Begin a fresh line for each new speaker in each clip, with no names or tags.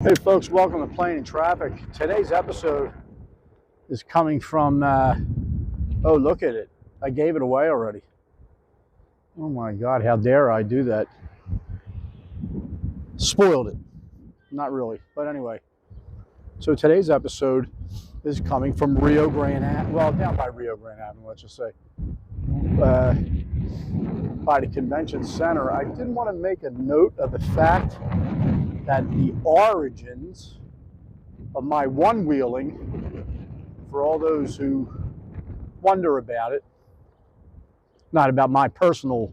Hey folks, welcome to Plane and Traffic. Today's episode is coming from, oh look at it, I gave it away already. Oh my God, how dare I do that. Spoiled it, not really, but anyway. So today's episode is coming from Rio Grande, well down by Rio Grande Avenue, let's just say. By the convention center. I did want to make a note of the fact that the origins of my one-wheeling, for all those who wonder about it, not about my personal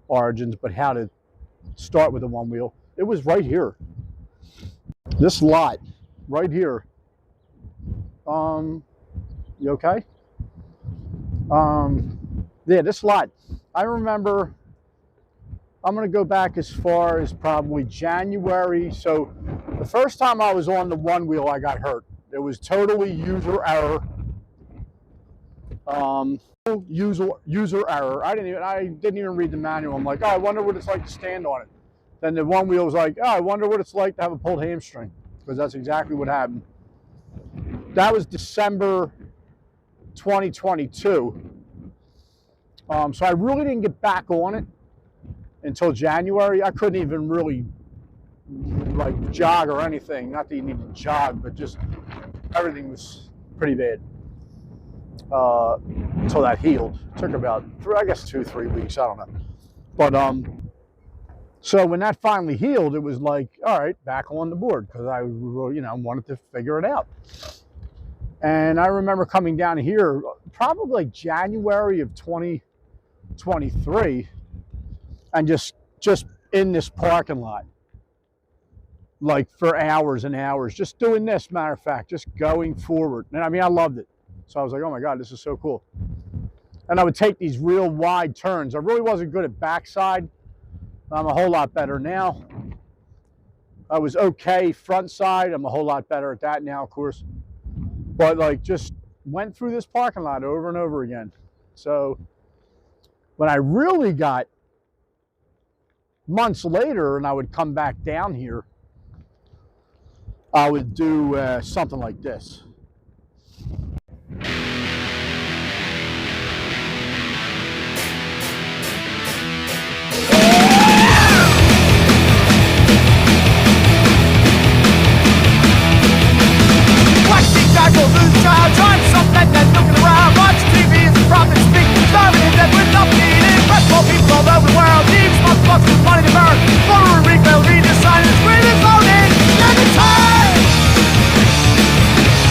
origins, but how to start with a one-wheel, it was right here. This lot, right here. You okay? Yeah, this lot. I remember, I'm going to go back as far as probably January. So the first time I was on the one wheel, I got hurt. It was totally user error. User error. I didn't even read the manual. I'm like, oh, I wonder what it's like to stand on it. Then the one wheel was like, oh, I wonder what it's like to have a pulled hamstring, because that's exactly what happened. That was December 2022. So I really didn't get back on it until January. I couldn't even really like jog or anything. Not that you need to jog, but just everything was pretty bad until that healed. It took about, I guess, 2-3 weeks. I don't know. But so when that finally healed, it was like, all right, back on the board, because I, wanted to figure it out. And I remember coming down here probably like January of 2023, and just in this parking lot, like for hours and hours, just doing this, matter of fact, just going forward. And I mean, I loved it. So I was like, oh my God, this is so cool. And I would take these real wide turns. I really wasn't good at backside. I'm a whole lot better now. I was okay front side. I'm a whole lot better at that now, of course. But like, just went through this parking lot over and over again. So when I really got months later, and I would come back down here, I would do something like this.
Trying something that's looking around, watch TV as a profit speak, starving in debt with nothing to eat. Rest more people all over the world, thieves, motherfuckers with money to burn. Forward refill, read the sign, and the screen is loaded. You're the time!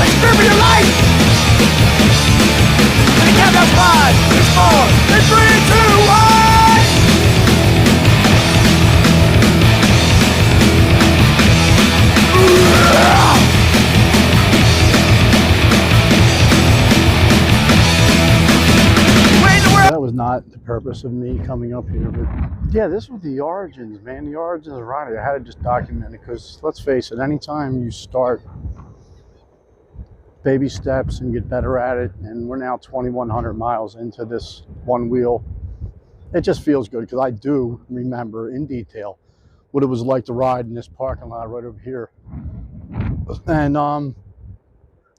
Experience your life! And the countdown's 5, it's 4, it's 3, 2, 1!
That was not the purpose of me coming up here, but yeah, this was the origins, man. The origins of riding. I had to just document it, because let's face it, anytime you start baby steps and get better at it, and we're now 2,100 miles into this one wheel, it just feels good, because I do remember in detail what it was like to ride in this parking lot right over here. And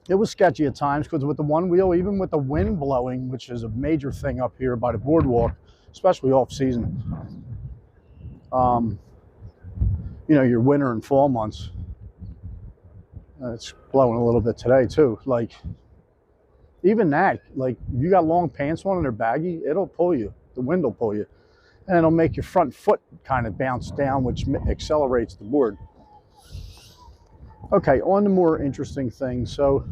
it was sketchy at times, because with the one wheel, even with the wind blowing, which is a major thing up here by the boardwalk, especially off season, your winter and fall months, it's blowing a little bit today too. Like, even that, like, if you got long pants on and they're baggy, it'll pull you. The wind will pull you, and it'll make your front foot kind of bounce down, which accelerates the board. Okay, on to more interesting things. So,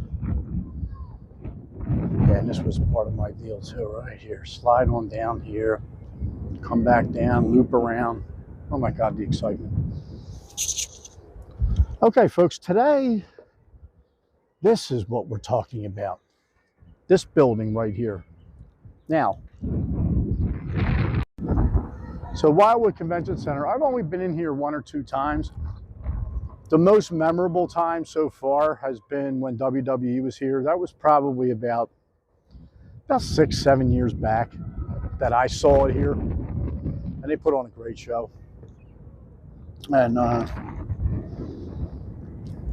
yeah, and this was part of my deal too, right here. Slide on down here, come back down, loop around. Oh my God, the excitement. Okay, folks, today, this is what we're talking about. This building right here. Now, so Wildwood Convention Center, I've only been in here 1 or 2 times. The most memorable time so far has been when WWE was here. That was probably about 6-7 years back that I saw it here. And they put on a great show. And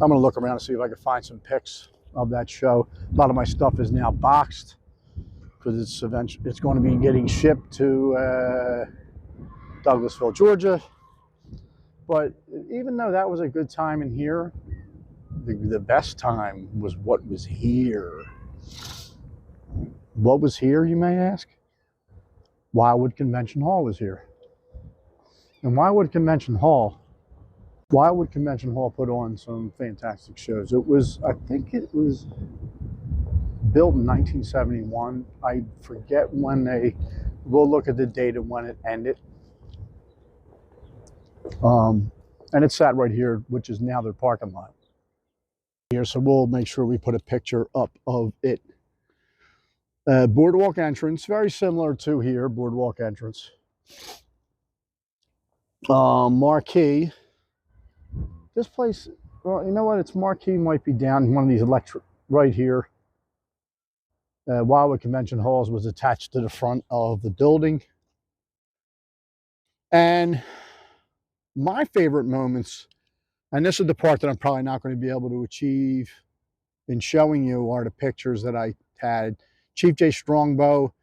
I'm going to look around and see if I can find some pics of that show. A lot of my stuff is now boxed because it's going to be getting shipped to Douglasville, Georgia. But even though that was a good time in here, the best time was what was here. What was here, you may ask? Wildwood Convention Hall was here. And Wildwood Convention Hall put on some fantastic shows. I think it was built in 1971. I forget when we'll look at the date of when it ended. And it sat right here, which is now their parking lot. Here, so we'll make sure we put a picture up of it. Boardwalk entrance, very similar to here, boardwalk entrance. Marquee. This place, well, you know what? Its marquee might be down one of these electric right here. Wildwood Convention Halls was attached to the front of the building. And my favorite moments, and this is the part that I'm probably not going to be able to achieve in showing you, are the pictures that I had. Chief J. Strongbow.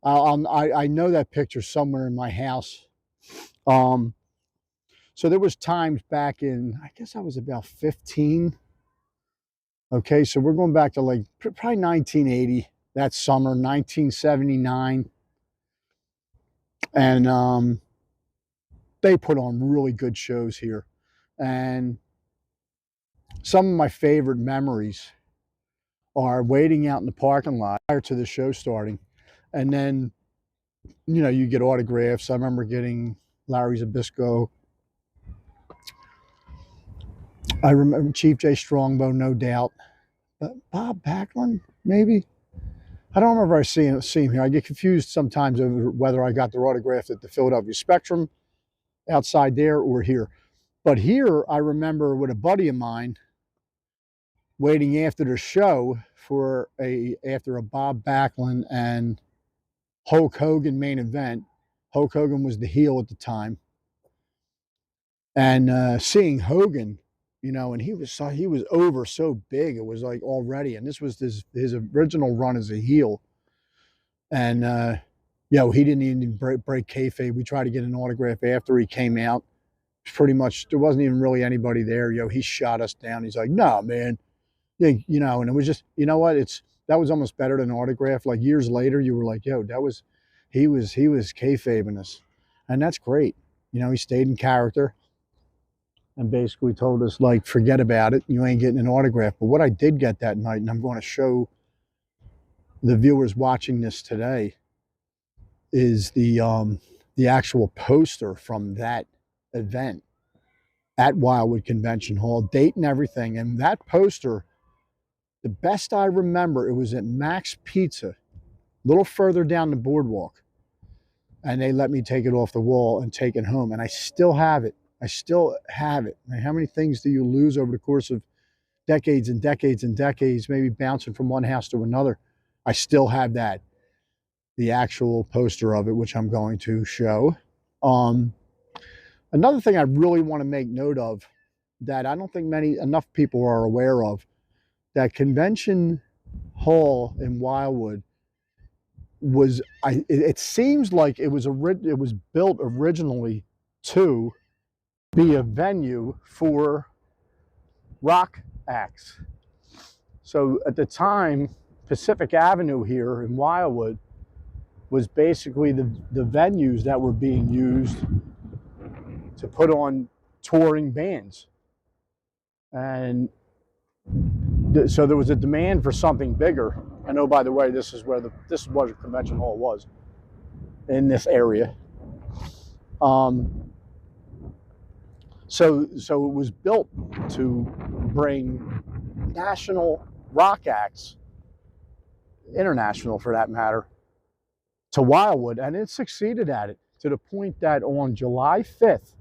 I know that picture somewhere in my house. So there was times back in, I guess I was about 15. Okay, so we're going back to like probably 1980, that summer, 1979. And they put on really good shows here. And some of my favorite memories are waiting out in the parking lot prior to the show starting. And then, you know, you get autographs. I remember getting Larry Zabisco. I remember Chief J. Strongbow, no doubt. Bob Backlund, maybe? I don't remember I see him here. I get confused sometimes over whether I got their autograph at the Philadelphia Spectrum outside there or here. But here, I remember with a buddy of mine waiting after the show after a Bob Backlund and Hulk Hogan main event. Hulk Hogan was the heel at the time. And seeing Hogan, you know, and he was over so big, it was like already, and this was his original run as a heel. And he didn't even break kayfabe. We tried to get an autograph after he came out. Pretty much, there wasn't even really anybody there. He shot us down. He's like, "No, man," you know. And it was just, you know what? That was almost better than an autograph. Like years later, you were like, "Yo, he was kayfabing us," and that's great. You know, he stayed in character and basically told us, like, forget about it. You ain't getting an autograph. But what I did get that night, and I'm going to show the viewers watching this today, is the actual poster from that event at Wildwood Convention Hall, date and everything. And that poster, the best I remember, it was at Max Pizza, a little further down the boardwalk. And they let me take it off the wall and take it home. And I still have it. I still have it. How many things do you lose over the course of decades and decades and decades, maybe bouncing from one house to another? I still have that, the actual poster of it, which I'm going to show. Another thing I really want to make note of that I don't think enough people are aware of, that Convention Hall in Wildwood was, it seems like it was built originally to be a venue for rock acts. So at the time, Pacific Avenue here in Wildwood was basically the venues that were being used to put on touring bands. And so there was a demand for something bigger. I know, by the way, this is what the Convention Hall was in this area. So it was built to bring national rock acts, international for that matter, to Wildwood, and it succeeded at it to the point that on July 5th,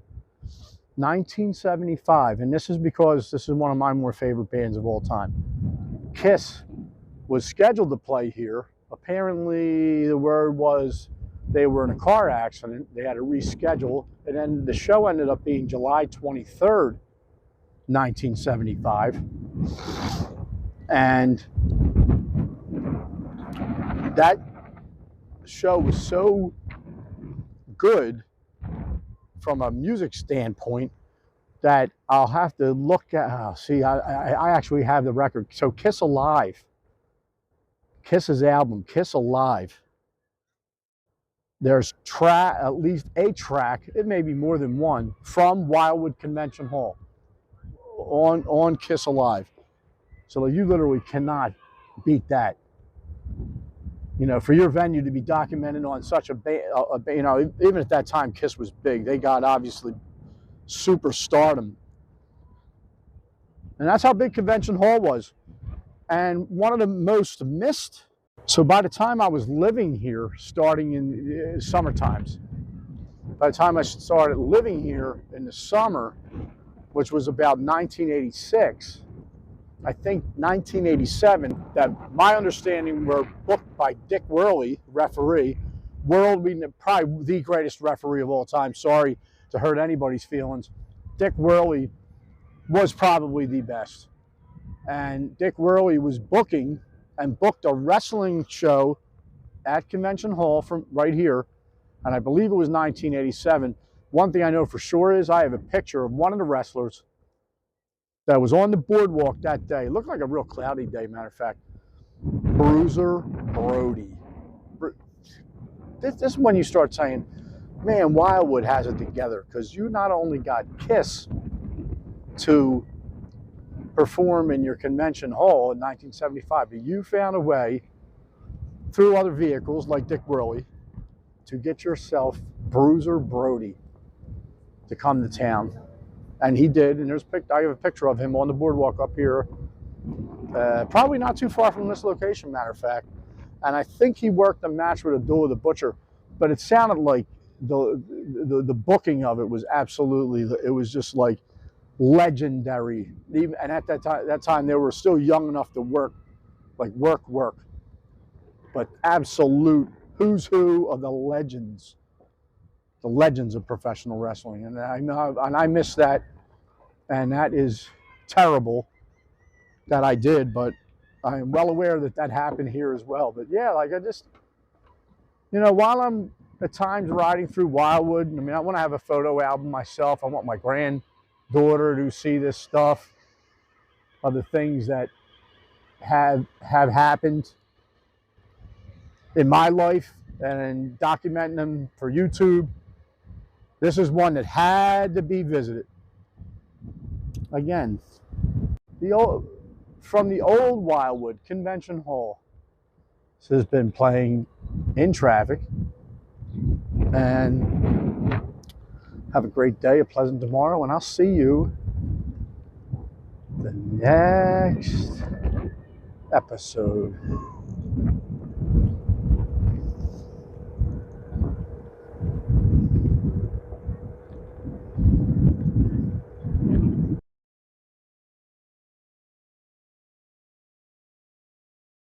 1975, and this is because this is one of my more favorite bands of all time, Kiss was scheduled to play here. Apparently, the word was they were in a car accident. They had to reschedule, and then the show ended up being July 23rd, 1975. And that show was so good from a music standpoint that I'll have to look at. See, I actually have the record. So Kiss Alive, Kiss's album, Kiss Alive. There's at least a track, it may be more than one, from Wildwood Convention Hall on Kiss Alive. So you literally cannot beat that. You know, for your venue to be documented on such a you know, even at that time, Kiss was big. They got obviously superstardom. And that's how big Convention Hall was. And one of the most missed. So by the time I was living here, starting in summer times, by the time I started living here in the summer, which was about 1986, I think 1987, that my understanding were booked by Dick Worley, referee, probably the greatest referee of all time. Sorry to hurt anybody's feelings. Dick Worley was probably the best. And Dick Worley was booking and booked a wrestling show at Convention Hall from right here, and I believe it was 1987. One thing I know for sure is I have a picture of one of the wrestlers that was on the boardwalk that day. It looked like a real cloudy day, matter of fact. Bruiser Brody. This is when you start saying, man, Wildwood has it together, because you not only got Kiss to perform in your convention hall in 1975, but you found a way through other vehicles like Dick Worley to get yourself Bruiser Brody to come to town. And he did, and I have a picture of him on the boardwalk up here, probably not too far from this location, matter of fact. And I think he worked a match with Abdullah the Butcher, but it sounded like the booking of it was absolutely, it was just like legendary. Even, and at that time they were still young enough to work, like work, but absolute who's who of the legends of professional wrestling. And I know, and I miss that, and that is terrible that I did, but I am well aware that that happened here as well. But yeah, like I just, you know, while I'm at times riding through Wildwood, I mean, I want to have a photo album myself. I want my granddaughter to see this stuff of the things that have happened in my life and documenting them for YouTube. This is one that had to be visited. Again, from the old Wildwood Convention Hall. This has been playing in traffic. And have a great day, a pleasant tomorrow, and I'll see you the next episode.